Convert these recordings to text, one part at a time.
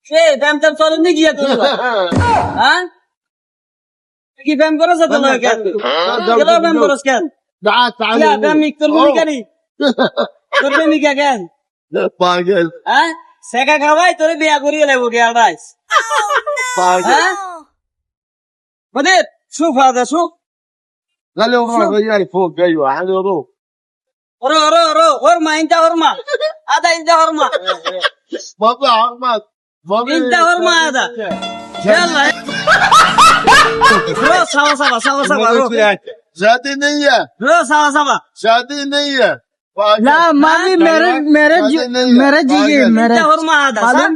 সে প্রেম টেম চলেনি গিয়া তোর হ্যাঁ কি প্রেম করছ তো কেন গেল প্রেম করছ কেন প্রেম তোর ভূমিকারি তোর প্রেমিকা কেন পাগল হ্যাঁ সেকা খাওয়াই তোর বিয়া করিয়ে লাগবো কে আড়াইস পাগল হ্যাঁ মানে সুখ ফাদা সুখ Dale un rato ya y fue bello, algo. oro ওর মা ইনটা ওর মা আদা ইনটা ওর মা Baba Ahmad. Baba. ইনটা ওর মা আদা يلا رو سوا رو शादी नहीं है رو سوا शादी नहीं है لا मामी मेरे जी मेरे इनटा और मा आदा मालूम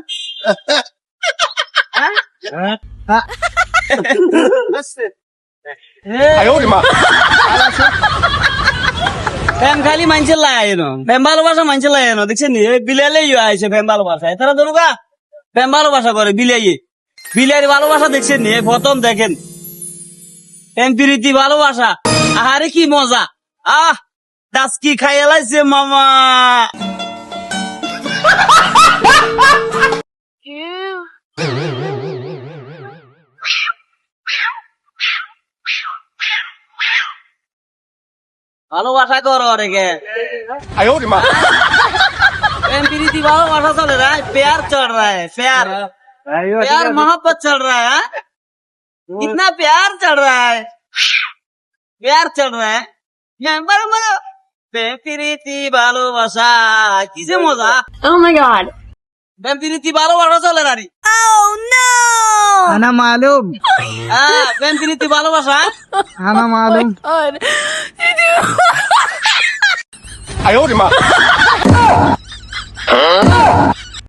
প্রেম খালি মানছে লাইনো প্রেম ভালোবাসা মানছে লাইনো দেখছেন নি বিলালে আইছে প্রেম ভালোবাসা এরা দরুকা প্রেম ভালোবাসা করে বিলাইয়ের ভালোবাসা দেখছেন নি প্রথম দেখেন প্রেম প্রীতি ভালোবাসা আরে কি মজা দাস কি খাইয়া লাইছে মামা ভালোবাসা করো রে কে प्रेम प्रीति भालोबासा चल रहा है प्यार चल रहा है प्यार मोहब्बत चल रहा है कितना प्यार चल रहा है प्रेम प्रीति भालोबासा किसे मजा Oh my god. प्रेम प्रीति भालोबासा चल रहा है Oh no! أنا معلوم Prem Preeti भालोबासा أنا معلوم God. I owed him up.